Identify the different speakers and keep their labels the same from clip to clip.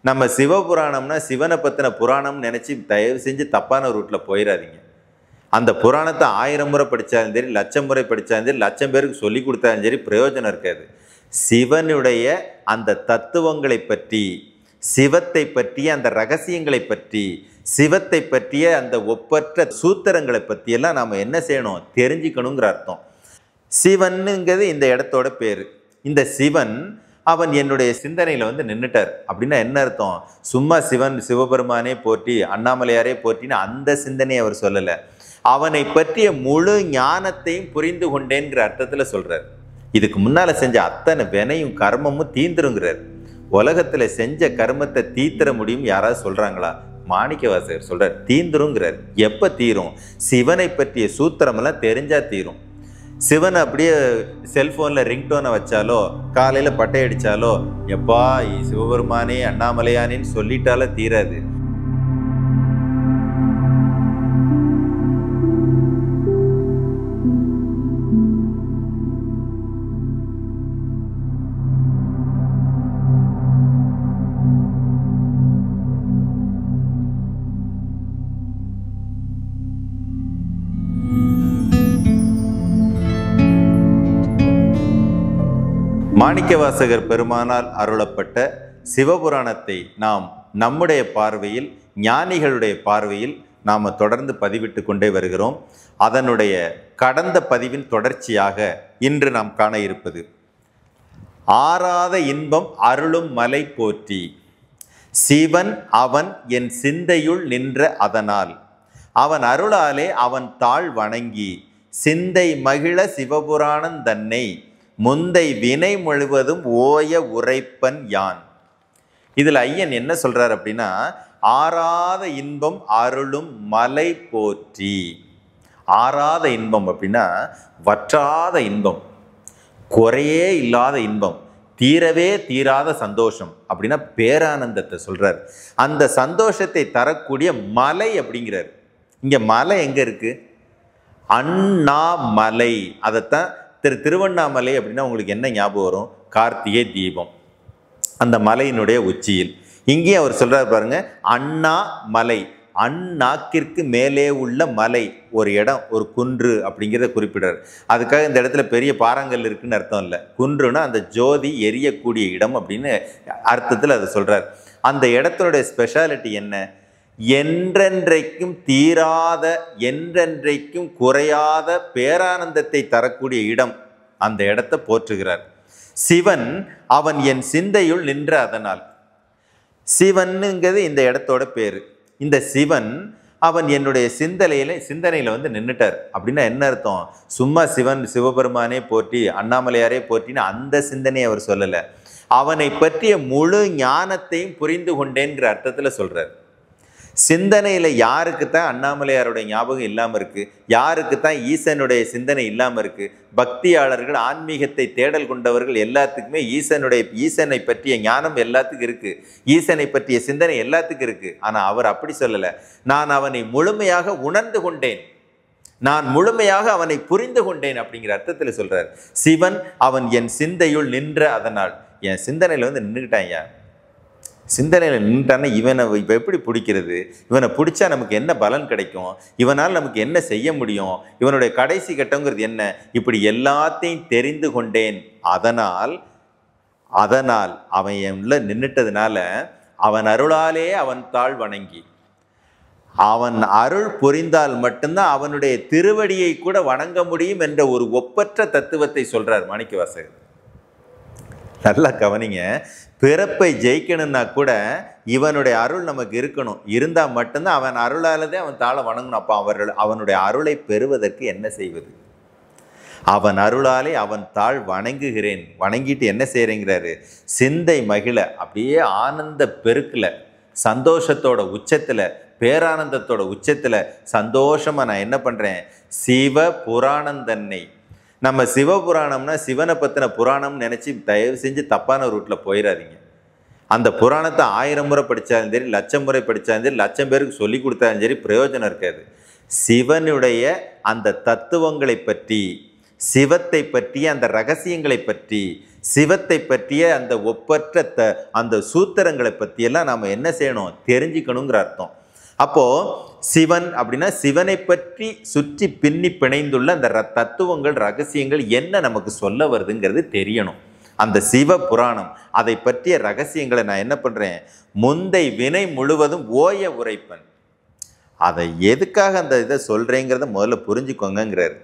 Speaker 1: நம்ம சிவபுராணம்னா சிவனை பற்றின புராணம் நினச்சி தயவு செஞ்சு தப்பான ரூட்டில் போயிடாதீங்க. அந்த புராணத்தை 1000 முறை படித்தாலும் சரி, 1,00,000 முறை படித்தாலும் சரி, 1,00,000 பேருக்கு சொல்லி கொடுத்தாலும் சரி, பிரயோஜனம் இருக்காது. சிவனுடைய அந்த தத்துவங்களை பற்றி, சிவத்தை பற்றிய அந்த ரகசியங்களை பற்றி, சிவத்தை பற்றிய அந்த ஒப்பற்ற சூத்திரங்களை பற்றியெல்லாம் நாம் என்ன செய்யணும், தெரிஞ்சுக்கணுங்கிற அர்த்தம். சிவனுங்கிறது இந்த இடத்தோட பேர். இந்த சிவன் அவன் என்னுடைய சிந்தனையில் நின்றுட்டார் அப்படின்னா என்ன அர்த்தம்? சும்மா சிவன் சிவபெருமானே போற்றி அண்ணாமலையாரே போற்றின்னு அந்த சிந்தனையை அவர் சொல்லலை. அவனை பற்றிய முழு ஞானத்தையும் புரிந்து கொண்டேங்கிற அர்த்தத்தில் சொல்கிறார். இதுக்கு முன்னால் செஞ்ச அத்தனை வினையும் கர்மமும் தீந்துருங்கிறார். உலகத்தில் செஞ்ச கர்மத்தை தீர்த்தர முடியும் யாராவது சொல்கிறாங்களா? மாணிக்கவாசகர் சொல்கிறார் தீந்துருங்கிறார். எப்போ தீரும்? சிவனை பற்றிய சூத்திரமெல்லாம் தெரிஞ்சால் தீரும். சிவன் அப்படியே செல்ஃபோனில் ரிங்டோனை வச்சாலோ, காலையில் பட்டை அடித்தாலோ, எப்பா சிவபெருமானே அண்ணாமலையானேன்னு சொல்லிட்டாலே தீராது. மாணிக்கவாசகர் பெருமானால் அருளப்பட்ட சிவபுராணத்தை நாம் நம்முடைய பார்வையில், ஞானிகளுடைய பார்வையில் நாம் தொடர்ந்து பதிவிட்டு கொண்டே வருகிறோம். அதனுடைய கடந்த பதிவின் தொடர்ச்சியாக இன்று நாம் காண இருப்பது ஆறாத இன்பம் அருளும் மலை போற்றி. சிவன் அவன் என் சிந்தையுள் நின்ற அதனால், அவன் அருளாலே அவன் தாழ் வணங்கி சிந்தை மகிழ சிவபுராணம் தன்னை முந்தை வினை முழுவதும் ஓய உரைப்பன் யான். இதில் ஐயன் என்ன சொல்றார் அப்படின்னா, ஆறாத இன்பம் அருளும் மலை போற்றி. ஆறாத இன்பம் அப்படின்னா வற்றாத இன்பம், குறையே இல்லாத இன்பம், தீரவே தீராத சந்தோஷம் அப்படின்னா பேரானந்தத்தை சொல்றார். அந்த சந்தோஷத்தை தரக்கூடிய மலை அப்படிங்கிறார். இங்க மலை எங்க இருக்கு? அண்ணாமலை. அதைத்தான் திருவண்ணாமலை அப்படின்னா உங்களுக்கு என்ன ஞாபகம் வரும்? கார்த்திகை தீபம், அந்த மலையினுடைய உச்சியில். இங்கேயும் அவர் சொல்றாரு பாருங்க, அண்ணா மலை, அந்நாக்கிற்கு மேலே உள்ள மலை, ஒரு இடம், ஒரு குன்று அப்படிங்கிறத குறிப்பிடுறார். அதுக்காக இந்த இடத்துல பெரிய பாறாங்கல் இருக்குன்னு அர்த்தம் இல்லை. குன்றுனா அந்த ஜோதி எரியக்கூடிய இடம் அப்படின்னு அர்த்தத்தில் அதை சொல்றார். அந்த இடத்தினுடைய ஸ்பெஷாலிட்டி என்ன? என்றென்றைக்கும் தீராத, என்றென்றைக்கும் குறையாத பேரானந்தத்தை தரக்கூடிய இடம். அந்த இடத்தை போற்றுகிறார். சிவன் அவன் என் சிந்தையுள் நின்ற அதனால். சிவனுங்கிறது இந்த இடத்தோட பேர். இந்த சிவன் அவன் என்னுடைய சிந்தனையில் நின்றுட்டார் அப்படின்னா என்ன அர்த்தம்? சும்மா சிவன் சிவபெருமானே போற்றி அண்ணாமலையாரே போற்றின்னு அந்த சிந்தனையை அவர் சொல்லலை. அவனை பற்றிய முழு ஞானத்தையும் புரிந்து கொண்டேங்கிற அர்த்தத்தில் சொல்றார். சிந்தனையில் யாருக்கு தான் அண்ணாமலையாருடைய ஞாபகம் இல்லாமல் இருக்குது? யாருக்கு தான் ஈசனுடைய சிந்தனை இல்லாமல் இருக்குது? பக்தியாளர்கள், ஆன்மீகத்தை தேடல் கொண்டவர்கள் எல்லாத்துக்குமே ஈசனை பற்றிய ஞானம் எல்லாத்துக்கும் இருக்குது, ஈசனை பற்றிய சிந்தனை எல்லாத்துக்கும் இருக்குது. ஆனால் அவர் அப்படி சொல்லலை. நான் அவனை முழுமையாக உணர்ந்து கொண்டேன், நான் முழுமையாக அவனை புரிந்து கொண்டேன் அப்படிங்கிற அர்த்தத்தில் சொல்கிறார். சிவன் அவன் என் சிந்தையுள் நின்ற அதனால். என் சிந்தனையில் நின்றுக்கிட்டான். சிந்தனையில் நின்றான்னா இவனை இப்போ எப்படி பிடிக்கிறது? இவனை பிடிச்சா நமக்கு என்ன பலன் கிடைக்கும்? இவனால் நமக்கு என்ன செய்ய முடியும்? இவனுடைய கடைசி கட்டங்கிறது என்ன? இப்படி எல்லாத்தையும் தெரிந்து கொண்டேன். அதனால் அவன் உள்ள நின்றுட்டதுனால அவன் அருளாலே அவன் தாழ் வணங்கி, அவன் அருள் புரிந்தால் மட்டும்தான் அவனுடைய திருவடியை கூட வணங்க முடியும் என்ற ஒரு ஒப்பற்ற தத்துவத்தை சொல்றார் மாணிக்கவாசகர். நல்லா கவனிங்க. பிறப்பை ஜெயிக்கணும்னா கூட இவனுடைய அருள் நமக்கு இருக்கணும். இருந்தால் மட்டும்தான் அவன் அருளாலதே அவன் தாழ வணங்கணும். அப்போ அவனுடைய அருளை பெறுவதற்கு என்ன செய்வது? அவன் அருளாலே அவன் தாழ் வணங்குகிறேன். வணங்கிட்டு என்ன செய்கிறேங்கிறாரு? சிந்தை மகிழ, அப்படியே ஆனந்த பெருக்கில், சந்தோஷத்தோட உச்சத்தில், பேரானந்தத்தோட உச்சத்தில் சந்தோஷமாக நான் என்ன பண்ணுறேன்? சிவ புராணம் தன்னை. நம்ம சிவபுராணம்னா சிவனை பற்றின புராணம்னு நினச்சி தயவு செஞ்சு தப்பான ரூட்டில் போயிடாதீங்க. அந்த புராணத்தை 1000 முறை படித்தாலும் சரி, 1,00,000 முறை படித்தாலும் சரி, 1,00,000 பேருக்கு சொல்லி கொடுத்தாலும் சரி, பிரயோஜனம் இருக்காது. சிவனுடைய அந்த தத்துவங்களை பற்றி, சிவத்தை பற்றிய அந்த ரகசியங்களை பற்றி, சிவத்தை பற்றிய அந்த ஒப்பற்ற அந்த சூத்திரங்களை பற்றியெல்லாம் நாம் என்ன செய்யணும், தெரிஞ்சுக்கணுங்கிற அர்த்தம். அப்போது சிவன் அப்படின்னா சிவனை பற்றி சுற்றி பின்னி பிணைந்துள்ள அந்த தத்துவங்கள் ரகசியங்கள் என்ன நமக்கு சொல்ல வருதுங்கிறது தெரியணும். அந்த சிவ புராணம் அதை பற்றிய ரகசியங்களை நான் என்ன பண்ணுறேன், முந்தை வினை முழுவதும் ஓய உரைப்பன். அதை எதுக்காக அந்த இதை சொல்கிறேங்கிறத முதல்ல புரிஞ்சுக்கோங்கிறார்.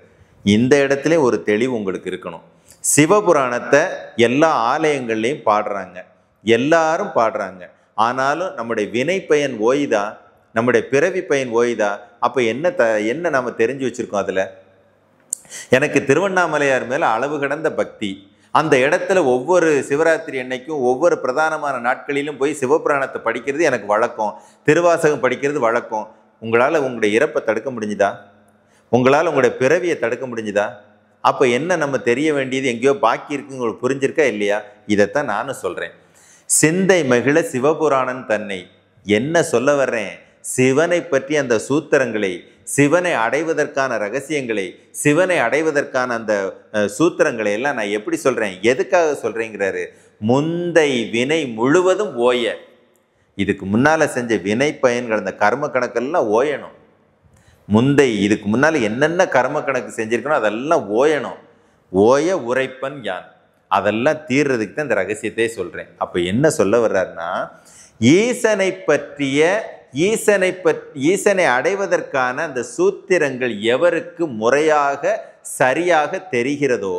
Speaker 1: இந்த இடத்துலையும் ஒரு தெளிவு உங்களுக்கு இருக்கணும். சிவபுராணத்தை எல்லா ஆலயங்கள்லையும் பாடுறாங்க, எல்லாரும் பாடுறாங்க. ஆனாலும் நம்முடைய வினை பயன் ஓய்தா, நம்முடைய பிறவி பயன் ஓய்தா? அப்போ என்ன நம்ம தெரிஞ்சு வச்சுருக்கோம் அதில்? எனக்கு திருவண்ணாமலையார் மேலே அளவு கடந்த பக்தி. அந்த இடத்துல ஒவ்வொரு சிவராத்திரி அன்னைக்கும் ஒவ்வொரு பிரதானமான நாட்களிலும் போய் சிவபுராணத்தை படிக்கிறது எனக்கு வழக்கம், திருவாசகம் படிக்கிறது வழக்கம். உங்களால் உங்களுடைய இறப்பை தடுக்க முடிஞ்சுதா? உங்களால் உங்களுடைய பிறவியை தடுக்க முடிஞ்சுதா? அப்போ என்ன நம்ம தெரிய வேண்டியது எங்கேயோ பாக்கி இருக்குன்னு உங்களுக்கு புரிஞ்சிருக்கா இல்லையா? இதைத்தான் நானும் சொல்கிறேன். சிந்தை மகிழ சிவபுராணன் தன்னை. என்ன சொல்ல வர்றேன், சிவனை பற்றி அந்த சூத்திரங்களை, சிவனை அடைவதற்கான ரகசியங்களை, சிவனை அடைவதற்கான அந்த சூத்திரங்களை எல்லாம் நான் எப்படி சொல்கிறேன், எதுக்காக சொல்கிறேங்கிறாரு. முந்தை வினை முழுவதும் ஓய. இதுக்கு முன்னால் செஞ்ச வினை பயன்கள் அந்த கர்ம கணக்கெல்லாம் ஓயணும். இதுக்கு முன்னால் என்னென்ன கர்ம கணக்கு செஞ்சிருக்கணும் அதெல்லாம் ஓயணும். ஓய உரைப்பன் யான். அதெல்லாம் தீர்றதுக்கு தான் இந்த ரகசியத்தை சொல்கிறேன். அப்போ என்ன சொல்ல வர்றாருன்னா, ஈசனை அடைவதற்கான அந்த சூத்திரங்கள் எவருக்கு முறையாக சரியாக தெரிகிறதோ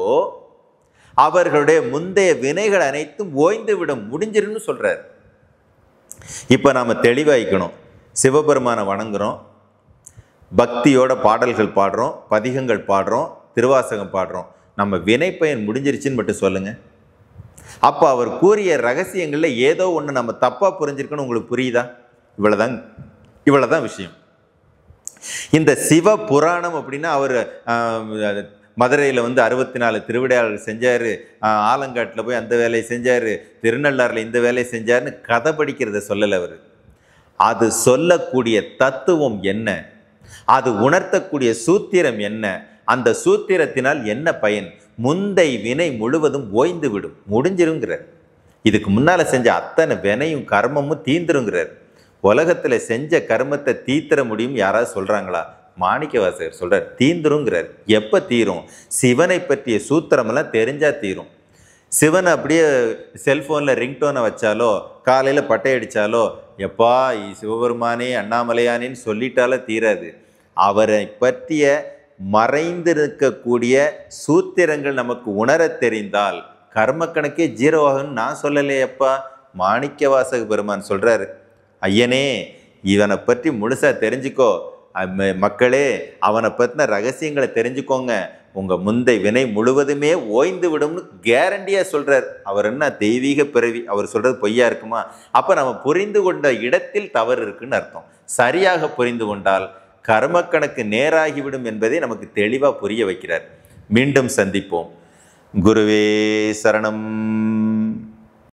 Speaker 1: அவர்களுடைய முந்தைய வினைகள் அனைத்தும் ஓய்ந்து விடும், முடிஞ்சிருன்னு சொல்றார். இப்போ நாம் தெளிவாய்க்கணும். சிவபெருமானை வணங்குறோம், பக்தியோட பாடல்கள் பாடுறோம், பதிகங்கள் பாடுறோம், திருவாசகம் பாடுறோம். நம்ம வினை பயன் முடிஞ்சிருச்சுன்னு மட்டும் சொல்லுங்க. அப்போ அவர் கூறிய ரகசியங்களில் ஏதோ ஒன்று நம்ம தப்பாக புரிஞ்சிருக்குன்னு உங்களுக்கு புரியுதா? இவ்வளவுதான் விஷயம். இந்த சிவ புராணம் அப்படின்னா அவர் மதுரையில் 64 திருவிடையாளர்கள் செஞ்சார், ஆலங்காட்டில் போய் அந்த வேலையை செஞ்சார், திருநள்ளாறில் இந்த வேலையை செஞ்சார்னு கதை படிக்கிறத சொல்லலை அவர். அது சொல்லக்கூடிய தத்துவம் என்ன, அது உணர்த்தக்கூடிய சூத்திரம் என்ன, அந்த சூத்திரத்தினால் என்ன பயன், முந்தை வினை முழுவதும் ஓய்ந்து விடும், முடிஞ்சிருங்கிறார். இதுக்கு முன்னால் செஞ்ச அத்தனை வினையும் கர்மமும் தீந்துருங்கிறார். உலகத்தில் செஞ்ச கர்மத்தை தீர்த்திர முடியும் யாராவது சொல்கிறாங்களா? மாணிக்கவாசகர் சொல்கிறார், தீந்துருங்கிறார். எப்போ தீரும்? சிவனை பற்றிய சூத்திரமெல்லாம் தெரிஞ்சால் தீரும். சிவனை அப்படியே செல்ஃபோனில் ரிங்டோனை வச்சாலோ காலையில் பட்டை அடித்தாலோ எப்பா சிவபெருமானே அண்ணாமலையானேன்னு சொல்லிட்டாலே தீராது. அவரை பற்றிய மறைந்திருக்கக்கூடிய சூத்திரங்கள் நமக்கு உணர தெரிந்தால் கர்ம கணக்கே ஜீரோ ஆகுன்னு நான் சொல்லலையப்பா, மாணிக்கவாசக பெருமான் சொல்கிறாரு. ஐயனே, இவனை பற்றி முழுசாக தெரிஞ்சுக்கோ, மக்களே அவனை பற்றின ரகசியங்களை தெரிஞ்சுக்கோங்க, உங்கள் முந்தை வினை முழுவதுமே ஓய்ந்து விடும்னு கேரண்டியாக சொல்கிறார். அவர் என்ன தெய்வீக பிறவி, அவர் சொல்கிறது பொய்யா இருக்குமா? அப்போ நம்ம புரிந்து கொண்ட இடத்தில் தவறு இருக்குன்னு அர்த்தம். சரியாக புரிந்து கொண்டால் கர்மக்கணக்கு நேராகிவிடும் என்பதை நமக்கு தெளிவாக புரிய வைக்கிறார். மீண்டும் சந்திப்போம். குருவே சரணம்.